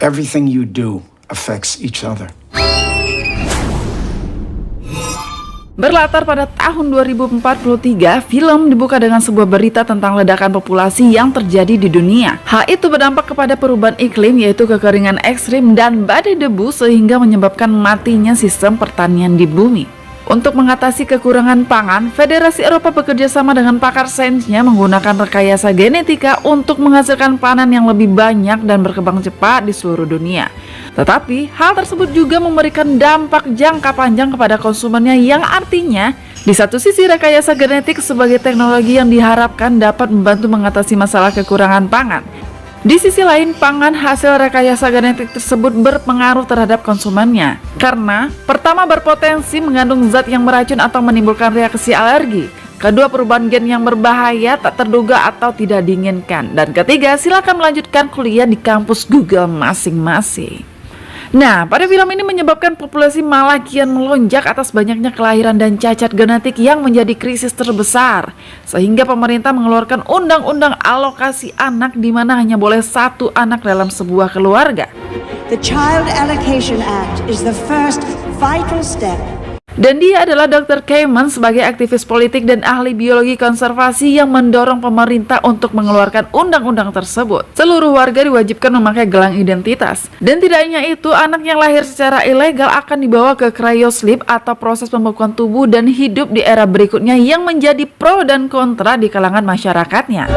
Everything you do affects each other. Berlatar pada tahun 2043, film dibuka dengan sebuah berita tentang ledakan populasi yang terjadi di dunia. Hal itu berdampak kepada perubahan iklim, yaitu kekeringan ekstrim dan badai debu, sehingga menyebabkan matinya sistem pertanian di bumi. Untuk mengatasi kekurangan pangan, Federasi Eropa bekerja sama dengan pakar sainsnya menggunakan rekayasa genetika untuk menghasilkan panen yang lebih banyak dan berkembang cepat di seluruh dunia. Tetapi, hal tersebut juga memberikan dampak jangka panjang kepada konsumennya, yang artinya, di satu sisi rekayasa genetik sebagai teknologi yang diharapkan dapat membantu mengatasi masalah kekurangan pangan. Di sisi lain, pangan hasil rekayasa genetik tersebut berpengaruh terhadap konsumennya. Karena, pertama, berpotensi mengandung zat yang beracun atau menimbulkan reaksi alergi. Kedua, perubahan gen yang berbahaya, tak terduga atau tidak diinginkan. Dan ketiga, silakan melanjutkan kuliah di kampus Google masing-masing. Nah, pada film ini menyebabkan populasi malah kian melonjak atas banyaknya kelahiran dan cacat genetik yang menjadi krisis terbesar. Sehingga pemerintah mengeluarkan undang-undang alokasi anak di mana hanya boleh satu anak dalam sebuah keluarga. The Child Allocation Act is the first vital step. Dan dia adalah Dr. Kamen sebagai aktivis politik dan ahli biologi konservasi yang mendorong pemerintah untuk mengeluarkan undang-undang tersebut. Seluruh warga diwajibkan memakai gelang identitas. Dan tidak hanya itu, anak yang lahir secara ilegal akan dibawa ke cryosleep atau proses pembekuan tubuh dan hidup di era berikutnya, yang menjadi pro dan kontra di kalangan masyarakatnya.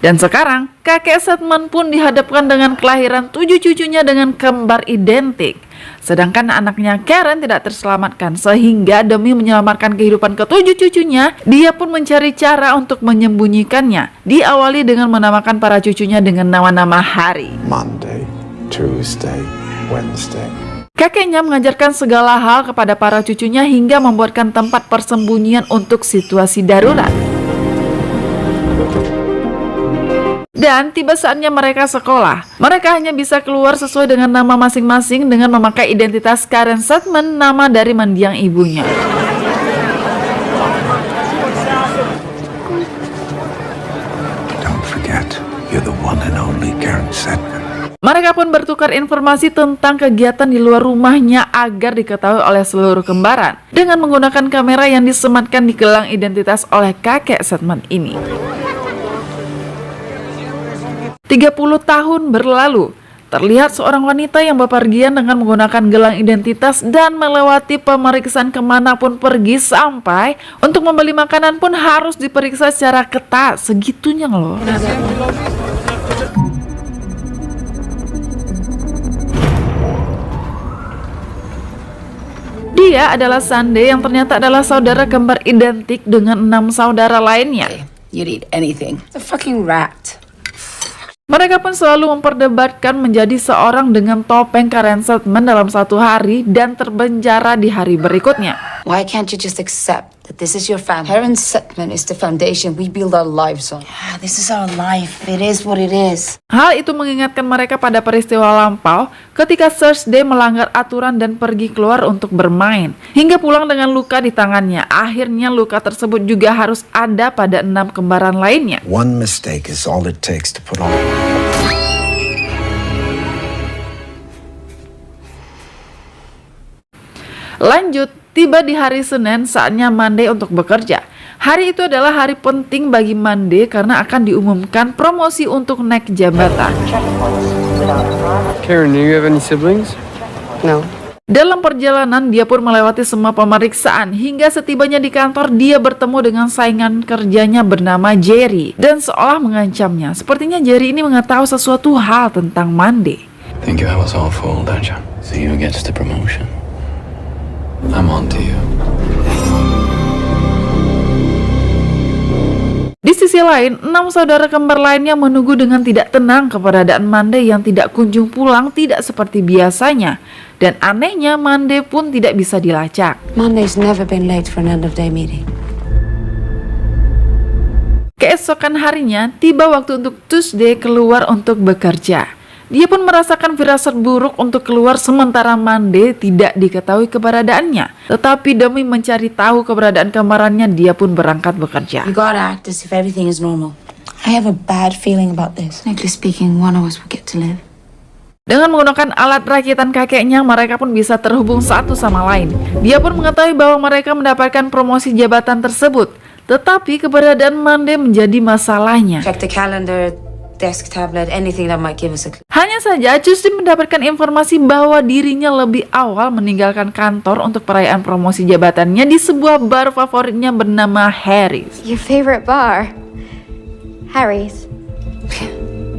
Dan sekarang, kakek Sedman pun dihadapkan dengan kelahiran 7 cucunya dengan kembar identik. Sedangkan anaknya Karen tidak terselamatkan, sehingga demi menyelamatkan kehidupan ke-7 cucunya, dia pun mencari cara untuk menyembunyikannya. Diawali dengan menamakan para cucunya dengan nama-nama hari. Monday, Tuesday, Wednesday. Kakeknya mengajarkan segala hal kepada para cucunya hingga membuatkan tempat persembunyian untuk situasi darurat. Dan tiba saatnya mereka sekolah. Mereka hanya bisa keluar sesuai dengan nama masing-masing dengan memakai identitas Karen Sedman, nama dari mendiang ibunya. Don't forget, you're the one and only Karen Sedman. Mereka pun bertukar informasi tentang kegiatan di luar rumahnya agar diketahui oleh seluruh kembaran dengan menggunakan kamera yang disematkan di gelang identitas oleh kakek Sedman ini. 30 tahun berlalu, terlihat seorang wanita yang bepergian dengan menggunakan gelang identitas dan melewati pemeriksaan kemanapun pergi, sampai untuk membeli makanan pun harus diperiksa secara ketat. Segitunya loh. Dia adalah Sunday yang ternyata adalah saudara kembar identik dengan 6 saudara lainnya. You'd eat anything. It's a fucking rat. Mereka pun selalu memperdebatkan menjadi seorang dengan topeng Karen Sedman dalam satu hari dan terpenjara di hari berikutnya. Why can't you just accept that this is your family? Karen Sedman is the foundation we build our lives on. Yeah, this is our life. It is what it is. Hal itu mengingatkan mereka pada peristiwa lampau ketika Thursday melanggar aturan dan pergi keluar untuk bermain, hingga pulang dengan luka di tangannya. Akhirnya luka tersebut juga harus ada pada 6 kembaran lainnya. One mistake is all it takes to put on. Lanjut, tiba di hari Senin, saatnya Monday untuk bekerja. Hari itu adalah hari penting bagi Monday karena akan diumumkan promosi untuk naik jabatan. Karen, do you have any siblings? No. Dalam perjalanan, dia pun melewati semua pemeriksaan hingga setibanya di kantor dia bertemu dengan saingan kerjanya bernama Jerry dan seolah mengancamnya. Sepertinya Jerry ini mengetahui sesuatu hal tentang Monday. Think I was all fool, don't you? See you against the promotion. I'm on to you. Di sisi lain, 6 saudara kembar lainnya menunggu dengan tidak tenang keberadaan Monday yang tidak kunjung pulang, tidak seperti biasanya. Dan anehnya, Monday pun tidak bisa dilacak. Monday's never been late for an end of day meeting. Keesokan harinya, tiba waktu untuk Tuesday keluar untuk bekerja. Dia pun merasakan firasat buruk untuk keluar sementara Monday tidak diketahui keberadaannya. Tetapi demi mencari tahu keberadaan kembarannya, dia pun berangkat bekerja. You gotta act as if everything is normal. I have a bad feeling about this. Technically speaking, one of us will get to live. Dengan menggunakan alat rakitan kakeknya, mereka pun bisa terhubung satu sama lain. Dia pun mengetahui bahwa mereka mendapatkan promosi jabatan tersebut. Tetapi keberadaan Monday menjadi masalahnya. Check the calendar, desk tablet, anything that might give us a clue. Hanya saja, Tuesday mendapatkan informasi bahwa dirinya lebih awal meninggalkan kantor untuk perayaan promosi jabatannya di sebuah bar favoritnya bernama Harry's. Your favorite bar? Harry's.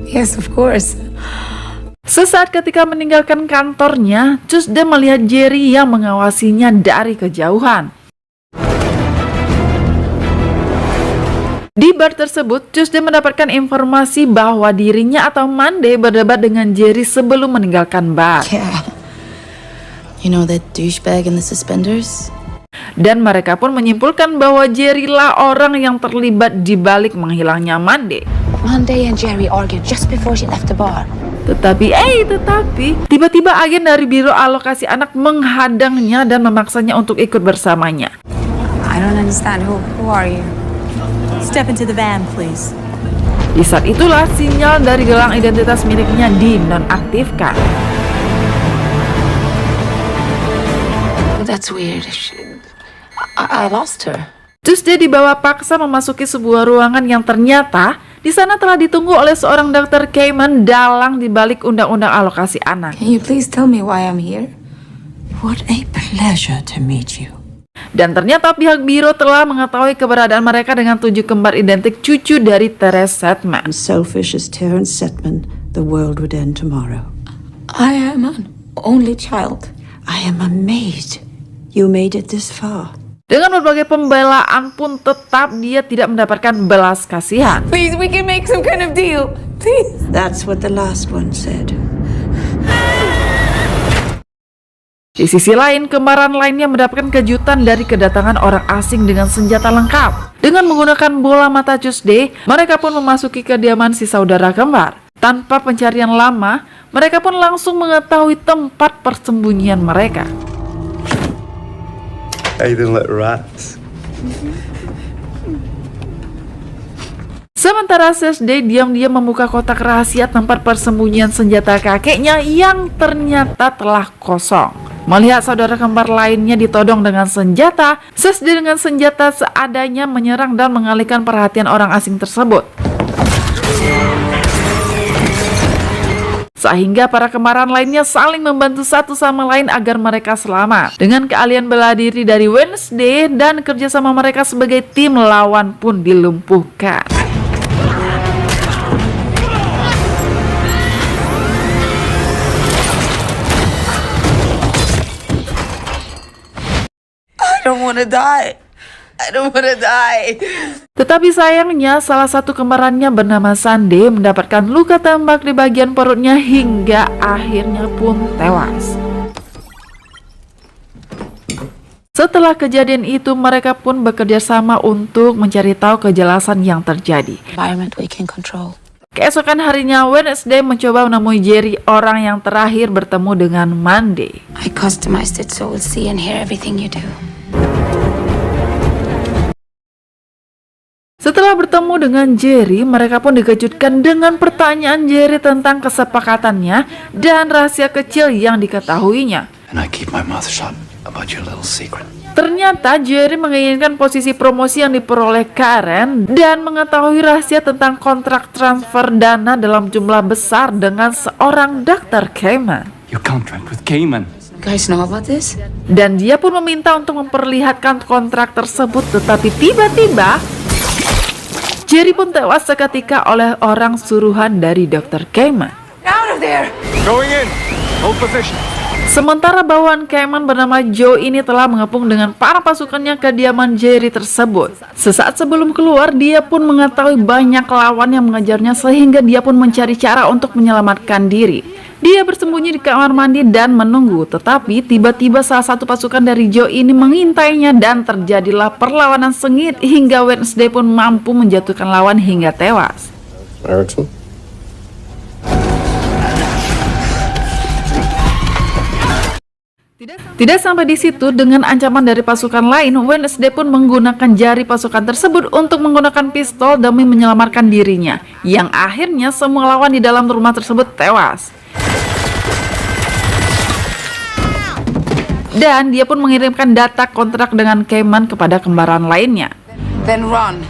Yes, of course. Sesaat ketika meninggalkan kantornya, Tuesday melihat Jerry yang mengawasinya dari kejauhan. Di bar tersebut, Tuesday mendapatkan informasi bahwa dirinya atau Monday berdebat dengan Jerry sebelum meninggalkan bar. Yeah. You know that douchebag in the suspenders? Dan mereka pun menyimpulkan bahwa Jerry lah orang yang terlibat di balik menghilangnya Monday. Monday and Jerry argued just before she left the bar. Tetapi tiba-tiba agen dari Biro Alokasi Anak menghadangnya dan memaksanya untuk ikut bersamanya. I don't understand. Who are you? Step into the van, please. Di saat itulah sinyal dari gelang identitas miliknya dinonaktifkan. Oh, that's weird. I lost her. Tuesday dibawa paksa memasuki sebuah ruangan yang ternyata di sana telah ditunggu oleh seorang Dr. Cayman dalang di balik undang-undang alokasi anak. Can you please tell me why I'm here? What a pleasure to meet you. Dan ternyata pihak biro telah mengetahui keberadaan mereka dengan 7 kembar identik cucu dari Therese Sedman. Selfish as Terence Setman, the world would end tomorrow. I am an only child. I am amazed you made it this far. Dengan berbagai pembelaan pun tetap dia tidak mendapatkan belas kasihan. Please, we can make some kind of deal. Please. That's what the last one said. Di sisi lain, kembaran lainnya mendapatkan kejutan dari kedatangan orang asing dengan senjata lengkap. Dengan menggunakan bola mata Tuesday, mereka pun memasuki kediaman si saudara kembar. Tanpa pencarian lama, mereka pun langsung mengetahui tempat persembunyian mereka. Anything like rats. Sementara Tuesday diam-diam membuka kotak rahasia tempat persembunyian senjata kakeknya yang ternyata telah kosong. Melihat saudara kembar lainnya ditodong dengan senjata, Tuesday dengan senjata seadanya menyerang dan mengalihkan perhatian orang asing tersebut. Sehingga para kembaran lainnya saling membantu satu sama lain agar mereka selamat. Dengan keahlian bela diri dari Wednesday dan kerjasama mereka sebagai tim, lawan pun dilumpuhkan. I don't want to die. I don't want to die. Tetapi sayangnya salah satu kembarannya bernama Sunday mendapatkan luka tembak di bagian perutnya hingga akhirnya pun tewas. Setelah kejadian itu, mereka pun bekerja sama untuk mencari tahu kejelasan yang terjadi. Environment we can control. Keesokan harinya, Wednesday mencoba menemui Jerry, orang yang terakhir bertemu dengan Monday. I customized it so we'll see and hear everything you do. Setelah bertemu dengan Jerry, mereka pun dikejutkan dengan pertanyaan Jerry tentang kesepakatannya dan rahasia kecil yang diketahuinya. And I keep my mouth shut about your little secret. Ternyata Jerry menginginkan posisi promosi yang diperoleh Karen dan mengetahui rahasia tentang kontrak transfer dana dalam jumlah besar dengan seorang Dr. Cayman. Your contract with Cayman. You guys know about this? Dan dia pun meminta untuk memperlihatkan kontrak tersebut, tetapi tiba-tiba Jerry pun tewas seketika oleh orang suruhan dari Dr. Cayman. Out of there! Going in. Hold position. Sementara bawahan Cayman bernama Joe ini telah mengepung dengan para pasukannya ke kediaman Jerry tersebut. Sesaat sebelum keluar, dia pun mengetahui banyak lawan yang mengejarnya sehingga dia pun mencari cara untuk menyelamatkan diri. Dia bersembunyi di kamar mandi dan menunggu, tetapi tiba-tiba salah satu pasukan dari Joe ini mengintainya dan terjadilah perlawanan sengit hingga Wednesday pun mampu menjatuhkan lawan hingga tewas. Erickson? Tidak sampai di situ, dengan ancaman dari pasukan lain, Wednesday pun menggunakan jari pasukan tersebut untuk menggunakan pistol demi menyelamatkan dirinya, yang akhirnya semua lawan di dalam rumah tersebut tewas. Dan dia pun mengirimkan data kontrak dengan Cayman kepada kembaran lainnya. Then run.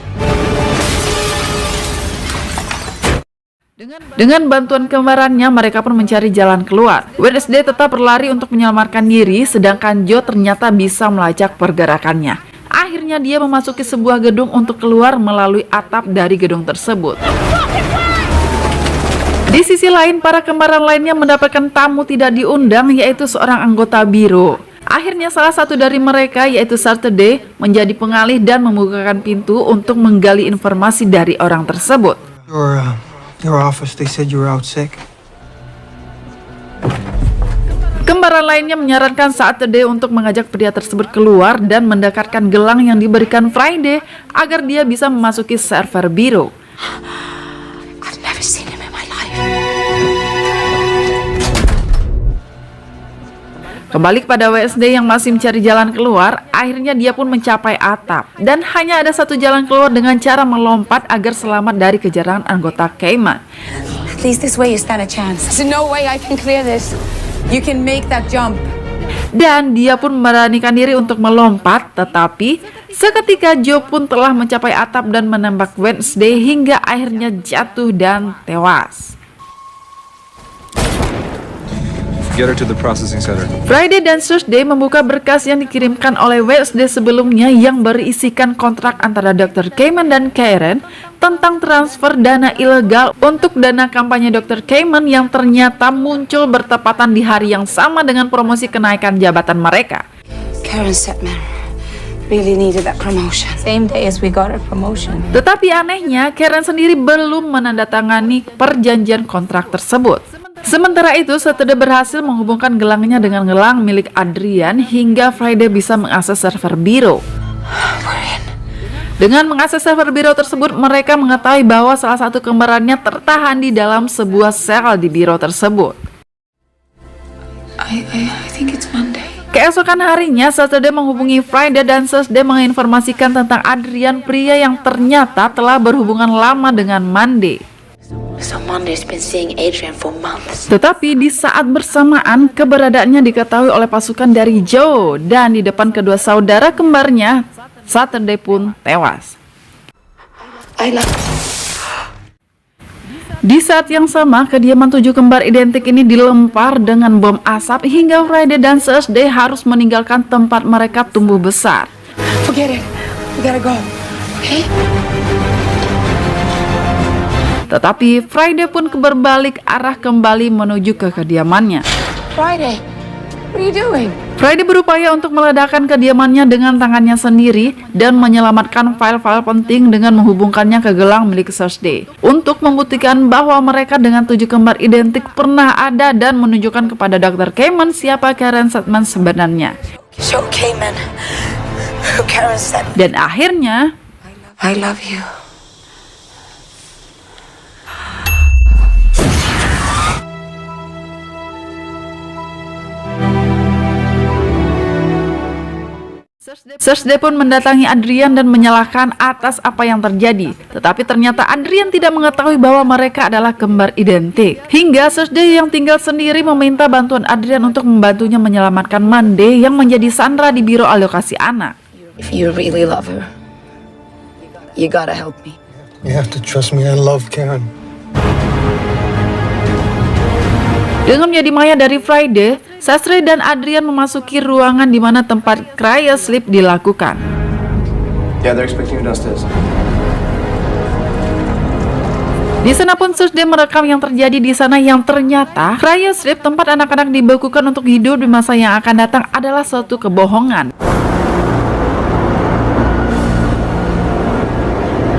Dengan bantuan kembarannya, mereka pun mencari jalan keluar. Wednesday tetap berlari untuk menyelamatkan diri, sedangkan Joe ternyata bisa melacak pergerakannya. Akhirnya dia memasuki sebuah gedung untuk keluar melalui atap dari gedung tersebut. Di sisi lain, para kembaran lainnya mendapatkan tamu tidak diundang, yaitu seorang anggota biro. Akhirnya salah satu dari mereka, yaitu Saturday, menjadi pengalih dan membukakan pintu untuk menggali informasi dari orang tersebut. Your office, they said you were out sick. Kembaran lainnya menyarankan Saturday untuk mengajak pria tersebut keluar dan mendekatkan gelang yang diberikan Friday agar dia bisa memasuki server biro. I've never seen him in my life. Kembali kepada Wednesday yang masih mencari jalan keluar, akhirnya dia pun mencapai atap. Dan hanya ada satu jalan keluar dengan cara melompat agar selamat dari kejaran anggota Cayman. At least this way you stand a chance. There's no way I can clear this. You can make that jump. Dan dia pun memberanikan diri untuk melompat, tetapi seketika Joe pun telah mencapai atap dan menembak Wednesday hingga akhirnya jatuh dan tewas. Get her to the processing center. Friday dan Thursday membuka berkas yang dikirimkan oleh Wednesday sebelumnya yang berisikan kontrak antara Dr. Cayman dan Karen tentang transfer dana ilegal untuk dana kampanye Dr. Cayman yang ternyata muncul bertepatan di hari yang sama dengan promosi kenaikan jabatan mereka. Karen Setman really needed that promotion. Same day as we got a promotion. Tetapi anehnya, Karen sendiri belum menandatangani perjanjian kontrak tersebut. Sementara itu, Saturday berhasil menghubungkan gelangnya dengan gelang milik Adrian hingga Friday bisa mengakses server biro. Dengan mengakses server biro tersebut, mereka mengetahui bahwa salah satu kembarannya tertahan di dalam sebuah sel di biro tersebut. I think it's Monday. Keesokan harinya, Saturday menghubungi Friday dan Thursday menginformasikan tentang Adrian, pria yang ternyata telah berhubungan lama dengan Monday. So Monday's been seeing Adrian for months. Tetapi di saat bersamaan, keberadaannya diketahui oleh pasukan dari Joe, dan di depan kedua saudara kembarnya, Saturday pun tewas. Di saat yang sama, kediaman 7 kembar identik ini dilempar dengan bom asap hingga Friday dan Thursday harus meninggalkan tempat mereka tumbuh besar. Forget it. We gotta go. Okay? Tetapi Friday pun berbalik arah kembali menuju ke kediamannya. Friday, what are you doing? Friday berupaya untuk meledakkan kediamannya dengan tangannya sendiri dan menyelamatkan file-file penting dengan menghubungkannya ke gelang milik Thursday untuk membuktikan bahwa mereka dengan 7 kembar identik pernah ada dan menunjukkan kepada Dr. Cayman siapa Karen Setman sebenarnya. Show Cayman who Karen Setman. Dan akhirnya, I love you. Thursday pun mendatangi Adrian dan menyalahkan atas apa yang terjadi. Tetapi ternyata Adrian tidak mengetahui bahwa mereka adalah kembar identik. Hingga Thursday yang tinggal sendiri meminta bantuan Adrian untuk membantunya menyelamatkan Monday yang menjadi sandera di biro alokasi anak. If you really love her, you gotta help me. You have to trust me, I love Karen. Dengan menjadi maya dari Friday, Sastre dan Adrian memasuki ruangan di mana tempat cryosleep dilakukan. Yeah, they're expecting you downstairs. Di sana pun Thursday merekam yang terjadi di sana yang ternyata cryosleep tempat anak-anak dibekukan untuk hidup di masa yang akan datang adalah suatu kebohongan.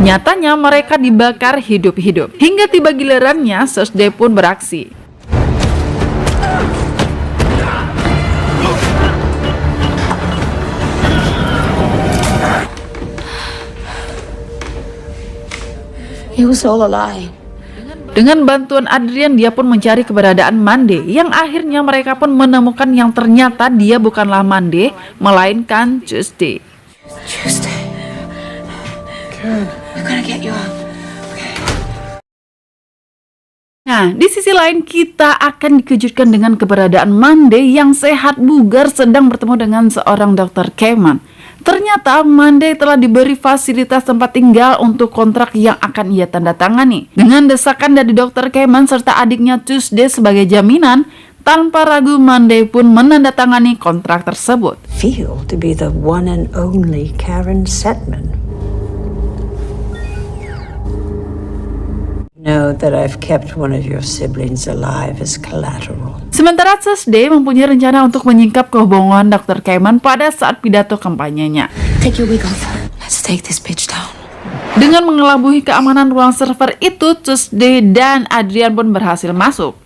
Nyatanya mereka dibakar hidup-hidup. Hingga tiba gilirannya, Thursday pun beraksi. It was all a lie. Dengan bantuan Adrian, dia pun mencari keberadaan Monday, yang akhirnya mereka pun menemukan yang ternyata dia bukanlah Monday, melainkan Tuesday. Tuesday. Karen, we're gonna get you out. Nah, di sisi lain kita akan dikejutkan dengan keberadaan Monday yang sehat bugar sedang bertemu dengan seorang Dr. Kamen. Ternyata Monday telah diberi fasilitas tempat tinggal untuk kontrak yang akan ia tanda tangani. Dengan desakan dari Dr. Kamen serta adiknya Tuesday sebagai jaminan, tanpa ragu Monday pun menandatangani kontrak tersebut. Feel to be the one and only Karen Setman. Know that I've kept one of your siblings alive as collateral. Sementara Tuesday mempunyai rencana untuk menyingkap kebohongan Dr. Kamen pada saat pidato kampanyenya. Take your wig off. Let's take this bitch down. Dengan mengelabui keamanan ruang server itu, Tuesday dan Adrian pun berhasil masuk.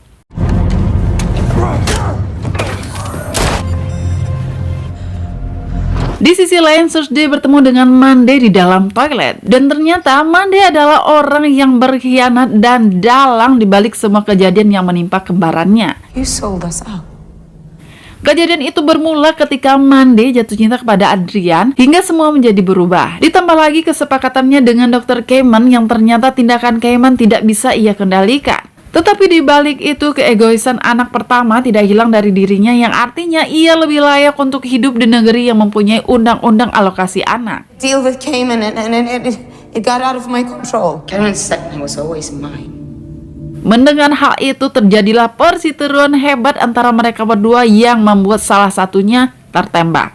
Di sisi lain, Tuesday bertemu dengan Monday di dalam toilet. Dan ternyata Monday adalah orang yang berkhianat dan dalang dibalik semua kejadian yang menimpa kembarannya. You sold us out. Kejadian itu bermula ketika Monday jatuh cinta kepada Adrian hingga semua menjadi berubah. Ditambah lagi kesepakatannya dengan Dr. Kamen yang ternyata tindakan Kamen tidak bisa ia kendalikan. Tetapi di balik itu, keegoisan anak pertama tidak hilang dari dirinya, yang artinya ia lebih layak untuk hidup di negeri yang mempunyai undang-undang alokasi anak. Deal with Cayman and it got out of my control. Karen Setman was always mine. Mendengar hal itu, terjadilah perseteruan hebat antara mereka berdua yang membuat salah satunya tertembak.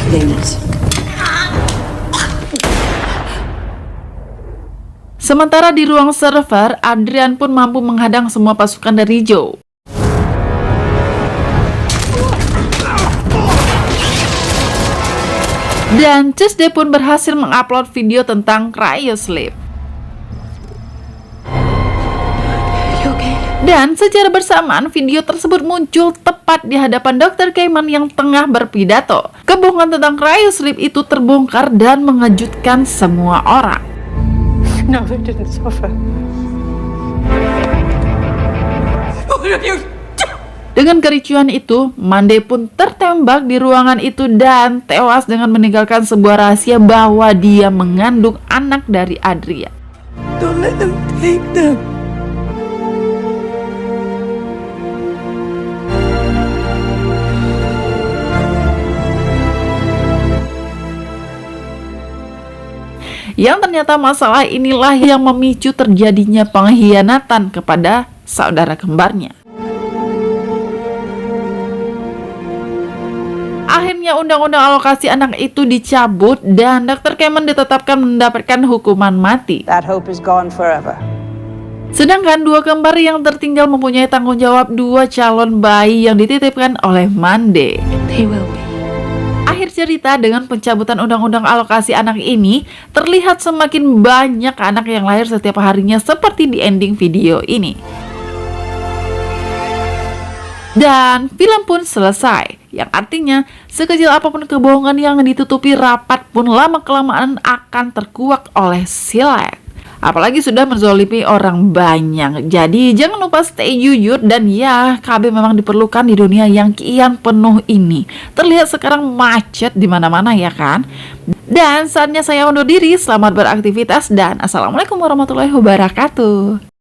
Please. Sementara di ruang server, Adrian pun mampu menghadang semua pasukan dari Joe. Dan Tuesday pun berhasil mengupload video tentang cryosleep. Dan secara bersamaan video tersebut muncul tepat di hadapan Dr. Kamen yang tengah berpidato. Kebohongan tentang cryosleep itu terbongkar dan mengejutkan semua orang. No, they didn't suffer. Dengan kericuhan itu, Monday pun tertembak di ruangan itu dan tewas dengan meninggalkan sebuah rahasia bahwa dia mengandung anak dari Adrian. Don't let them take them. Yang ternyata masalah inilah yang memicu terjadinya pengkhianatan kepada saudara kembarnya. Akhirnya undang-undang alokasi anak itu dicabut dan Dr. Kamen ditetapkan mendapatkan hukuman mati. That hope is gone forever. Sedangkan dua kembar yang tertinggal mempunyai tanggung jawab 2 calon bayi yang dititipkan oleh Monday. They will be. Akhir cerita, dengan pencabutan undang-undang alokasi anak ini, terlihat semakin banyak anak yang lahir setiap harinya seperti di ending video ini. Dan film pun selesai, yang artinya sekecil apapun kebohongan yang ditutupi rapat pun lama-kelamaan akan terkuak oleh silet. Apalagi sudah menzolimi orang banyak. Jadi jangan lupa stay jujur, dan ya, KB memang diperlukan di dunia yang kian penuh ini. Terlihat sekarang macet di mana-mana, ya kan? Dan saatnya saya undur diri. Selamat beraktivitas dan assalamualaikum warahmatullahi wabarakatuh.